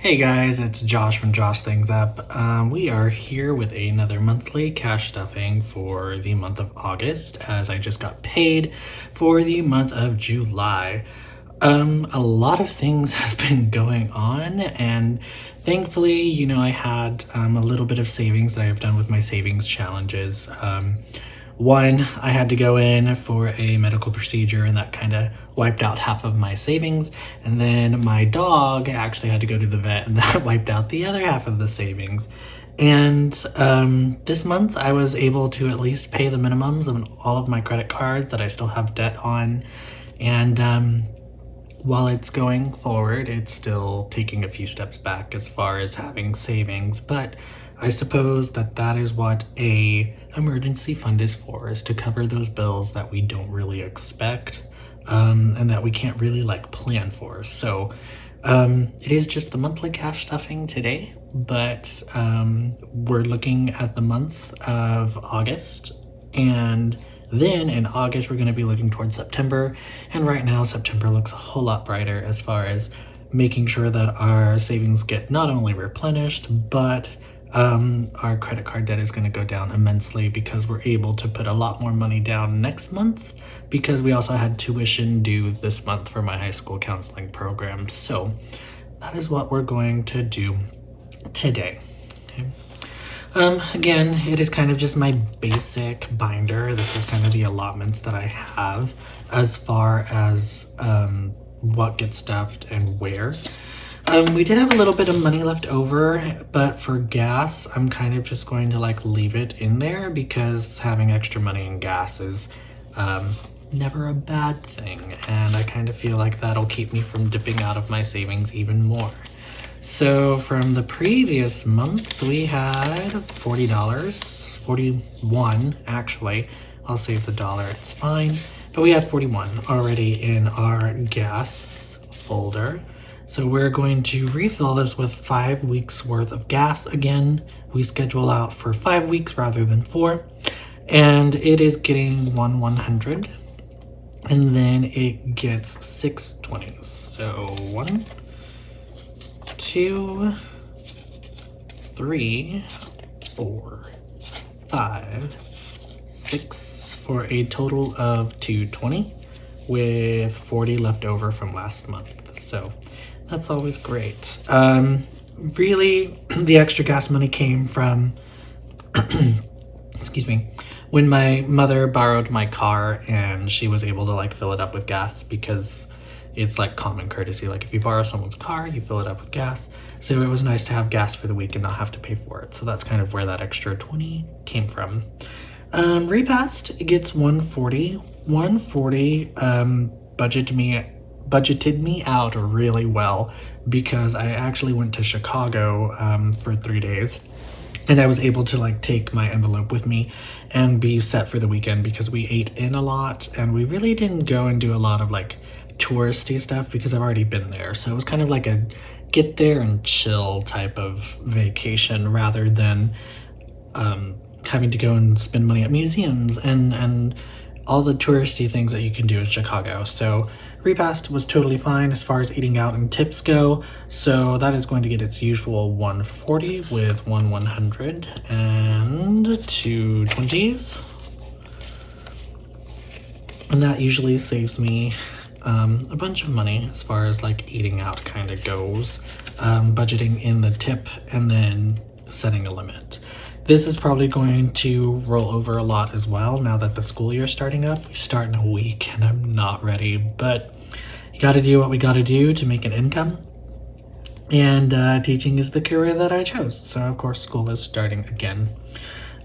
Hey guys, it's Josh from Josh Things Up. We are here with another monthly cash stuffing for the month of August, as I just got paid for the month of July. A lot of things have been going on, and thankfully, I had a little bit of savings that I've done with my savings challenges. One, I had to go in for a medical procedure, and that kind of wiped out half of my savings. And then my dog actually had to go to the vet, and that wiped out the other half of the savings. And this month I was able to at least pay the minimums on all of my credit cards that I still have debt on. And while it's going forward, it's still taking a few steps back as far as having savings. But I suppose that is what a emergency fund is for, is to cover those bills that we don't really expect and that we can't really plan for. So it is just the monthly cash stuffing today, but we're looking at the month of August, and then in August we're going to be looking towards September. And right now September looks a whole lot brighter as far as making sure that our savings get not only replenished, but our credit card debt is going to go down immensely, because we're able to put a lot more money down next month, because we also had tuition due this month for my high school counseling program. So that is what we're going to do today. Okay. Again, it is kind of just my basic binder. This is kind of the allotments that I have as far as what gets stuffed and where. We did have a little bit of money left over, but for gas, I'm kind of just going to leave it in there, because having extra money in gas is never a bad thing. And I kind of feel like that'll keep me from dipping out of my savings even more. So from the previous month, we had $40, 41 actually. I'll save the dollar, it's fine. But we had 41 already in our gas folder. So we're going to refill this with 5 weeks worth of gas. Again, we schedule out for 5 weeks rather than 4. And it is getting 100. And then it gets 6 20s. So 1, 2, 3, 4, 5, 6, for a total of 220, with 40 left over from last month. So that's always great. Really, the extra gas money came from, excuse me, when my mother borrowed my car and she was able to fill it up with gas, because it's common courtesy. If you borrow someone's car, you fill it up with gas. So it was nice to have gas for the week and not have to pay for it. So that's kind of where that extra 20 came from. Repast gets 140. 140 budgeted me out really well, because I actually went to Chicago for 3 days, and I was able to take my envelope with me and be set for the weekend, because we ate in a lot and we really didn't go and do a lot of touristy stuff, because I've already been there. So it was kind of a get there and chill type of vacation, rather than having to go and spend money at museums and all the touristy things that you can do in Chicago. So Repast was totally fine as far as eating out and tips go. So that is going to get its usual 140 with 100 and 2 20s. And that usually saves me a bunch of money as far as eating out kind of goes, budgeting in the tip and then setting a limit. This is probably going to roll over a lot as well now that the school year is starting up. We start in a week and I'm not ready, but you got to do what we got to do to make an income. And teaching is the career that I chose. So of course school is starting again.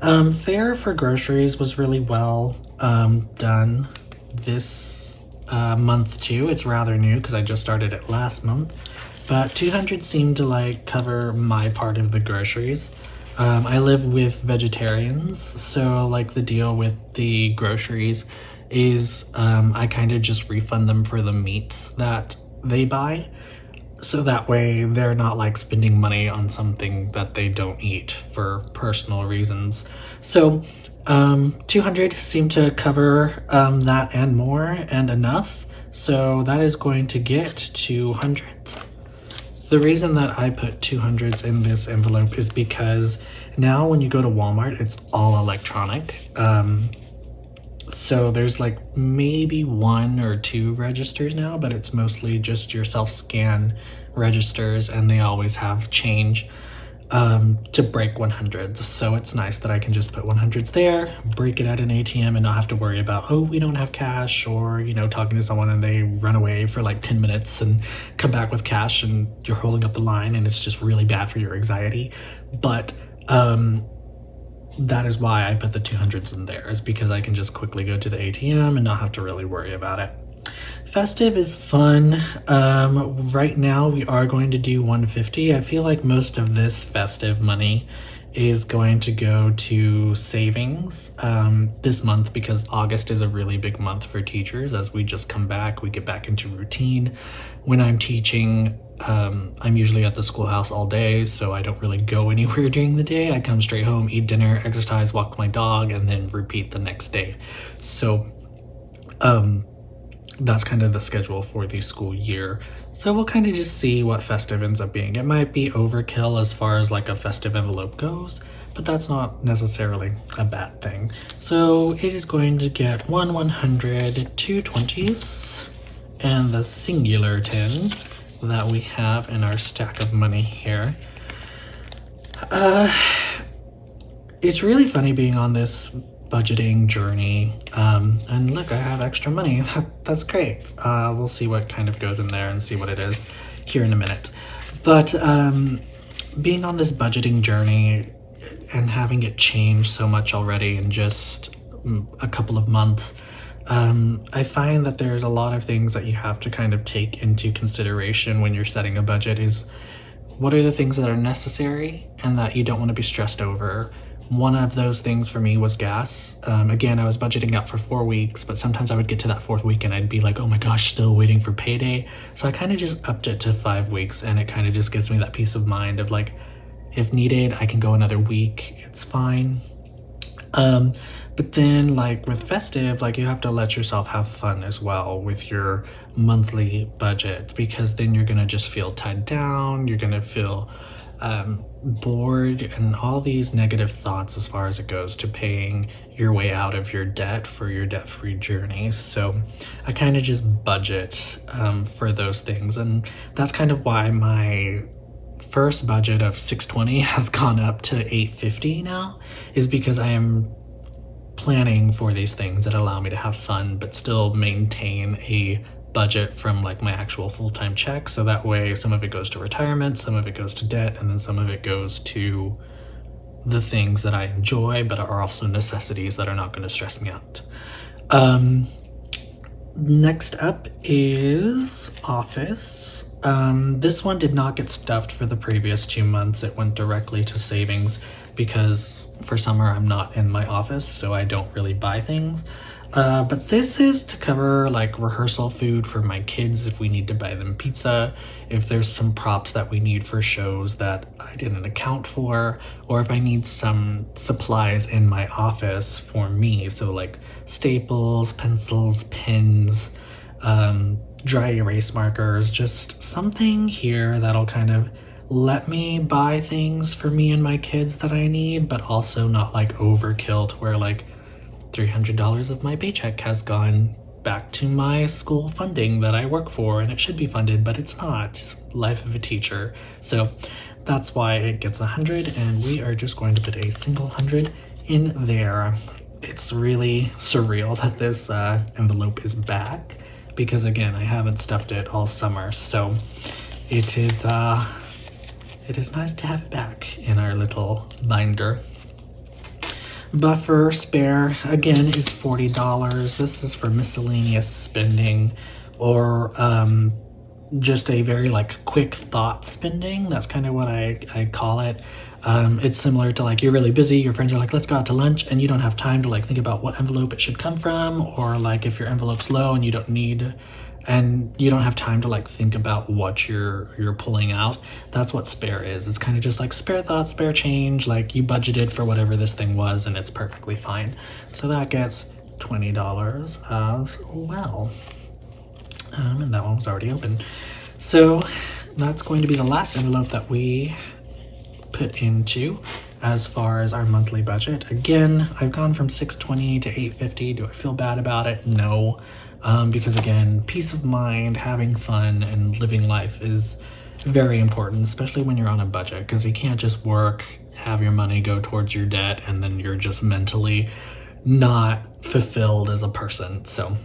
Fare for groceries was really well done this month too. It's rather new because I just started it last month, but 200 seemed to cover my part of the groceries. I live with vegetarians, so the deal with the groceries is I kind of just refund them for the meats that they buy, so that way they're not spending money on something that they don't eat for personal reasons. So 200 seemed to cover that and more and enough, so that is going to get 200. The reason that I put 200s in this envelope is because now when you go to Walmart, it's all electronic. So there's like maybe 1 or 2 registers now, but it's mostly just your self-scan registers, and they always have change to break 100s. So it's nice that I can just put 100s there, break it at an ATM, and not have to worry about, oh, we don't have cash, or, you know, talking to someone and they run away for like 10 minutes and come back with cash and you're holding up the line and it's just really bad for your anxiety. But that is why I put the 200s in there, is because I can just quickly go to the ATM and not have to really worry about it. Festive is fun. Right now we are going to do 150. I feel like most of this festive money is going to go to savings this month, because August is a really big month for teachers. As we just come back, we get back into routine. When I'm teaching, I'm usually at the schoolhouse all day, so I don't really go anywhere during the day. I come straight home, eat dinner, exercise, walk my dog, and then repeat the next day. So that's kind of the schedule for the school year. So we'll kind of just see what festive ends up being. It might be overkill as far as like a festive envelope goes, but that's not necessarily a bad thing. So it is going to get 1 100, 2 20s, and the singular 10 that we have in our stack of money here. It's really funny being on this budgeting journey, and look, I have extra money. That's great. We'll see what kind of goes in there and see what it is here in a minute. But being on this budgeting journey and having it change so much already in just a couple of months, I find that there's a lot of things that you have to kind of take into consideration when you're setting a budget. Is what are the things that are necessary and that you don't want to be stressed over. One of those things for me was gas. Again, I was budgeting out for 4 weeks, but sometimes I would get to that 4th week and I'd be like, oh my gosh, still waiting for payday. So I kind of just upped it to 5 weeks, and it kind of just gives me that peace of mind of like, if needed, I can go another week, it's fine. But then like with festive, like you have to let yourself have fun as well with your monthly budget, because then you're gonna just feel tied down, you're gonna feel bored, and all these negative thoughts as far as it goes to paying your way out of your debt for your debt-free journey. So I kind of just budget for those things, and that's kind of why my first budget of $620 has gone up to $850 now, is because I am planning for these things that allow me to have fun but still maintain a budget from like my actual full-time check. So that way some of it goes to retirement, some of it goes to debt, and then some of it goes to the things that I enjoy but are also necessities that are not going to stress me out. Next up is office. This one did not get stuffed for the previous 2 months. It went directly to savings because for summer I'm not in my office, so I don't really buy things. But this is to cover like rehearsal food for my kids if we need to buy them pizza, if there's some props that we need for shows that I didn't account for, or if I need some supplies in my office for me. So like staples, pencils, pens, dry erase markers, just something here that'll kind of let me buy things for me and my kids that I need, but also not like overkill to where like $300 of my paycheck has gone back to my school funding that I work for, and it should be funded, but it's not. Life of a teacher. So that's why it gets 100, and we are just going to put a single 100 in there. It's really surreal that this envelope is back, because again, I haven't stuffed it all summer, so it is nice to have it back in our little binder. Buffer spare, again, is $40. This is for miscellaneous spending, or just a very like quick thought spending. That's kind of what I call it. It's similar to like, you're really busy, your friends are like, let's go out to lunch, and you don't have time to like think about what envelope it should come from, or like if your envelope's low and you don't have time to like think about what you're pulling out. That's what spare is. It's kind of just like spare thoughts, spare change, like you budgeted for whatever this thing was and it's perfectly fine. So that gets $20 as well. And that one was already open. So that's going to be the last envelope that we put into as far as our monthly budget. Again, I've gone from $620 to $850. Do I feel bad about it? No. Because again, peace of mind, having fun, and living life is very important, especially when you're on a budget, because you can't just work, have your money go towards your debt, and then you're just mentally not fulfilled as a person. So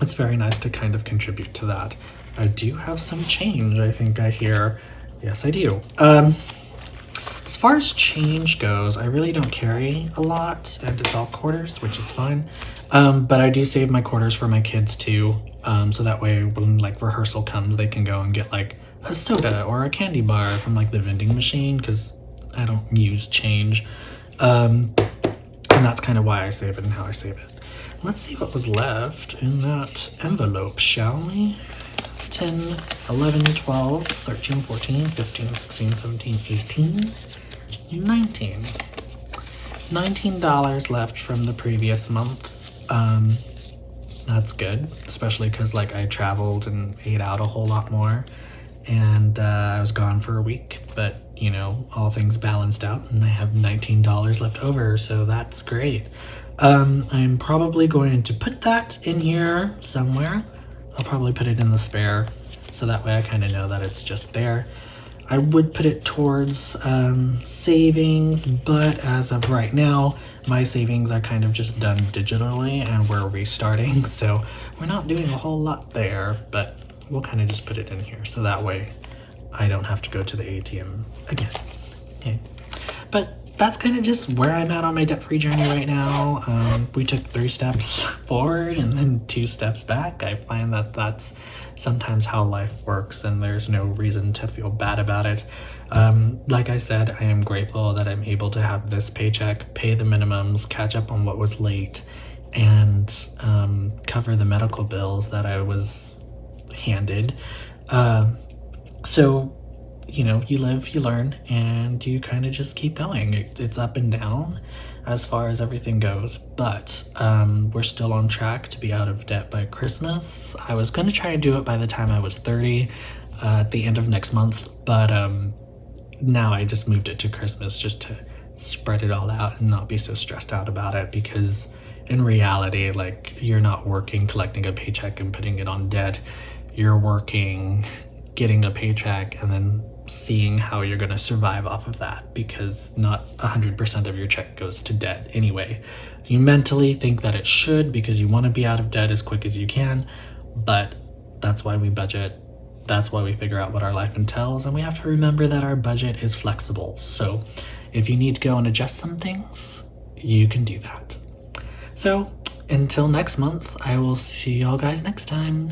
it's very nice to kind of contribute to that. I do have some change, I think I hear. Yes, I do. As far as change goes, I really don't carry a lot, and it's all quarters, which is fine. But I do save my quarters for my kids too, so that way when like rehearsal comes, they can go and get like a soda or a candy bar from like the vending machine, because I don't use change. And that's kind of why I save it and how I save it. Let's see what was left in that envelope, shall we? 10, 11, 12, 13, 14, 15, 16, 17, 18, 19. $19 left from the previous month. That's good, especially because like I traveled and ate out a whole lot more, and I was gone for a week, but you know, all things balanced out and I have $19 left over, so that's great. I'm probably going to put that in here somewhere. I'll probably put it in the spare, so that way I kind of know that it's just there. I would put it towards savings, but as of right now, my savings are kind of just done digitally and we're restarting, so we're not doing a whole lot there, but we'll kind of just put it in here, so that way I don't have to go to the ATM again. Okay. But that's kind of just where I'm at on my debt-free journey right now. We took 3 steps forward and then 2 steps back. I find that that's sometimes how life works, and there's no reason to feel bad about it. Like I said, I am grateful that I'm able to have this paycheck, pay the minimums, catch up on what was late, and cover the medical bills that I was handed. So, you know, you live, you learn, and you kind of just keep going. It's up and down as far as everything goes, but we're still on track to be out of debt by Christmas. I was going to try and do it by the time I was 30 at the end of next month, but now I just moved it to Christmas just to spread it all out and not be so stressed out about it, because in reality, like, you're not working, collecting a paycheck and putting it on debt. You're working, getting a paycheck, and then seeing how you're going to survive off of that, because not 100% of your check goes to debt anyway. You mentally think that it should, because you want to be out of debt as quick as you can, but that's why we budget. That's why we figure out what our life entails, and we have to remember that our budget is flexible. So if you need to go and adjust some things, you can do that. So until next month, I will see y'all guys next time.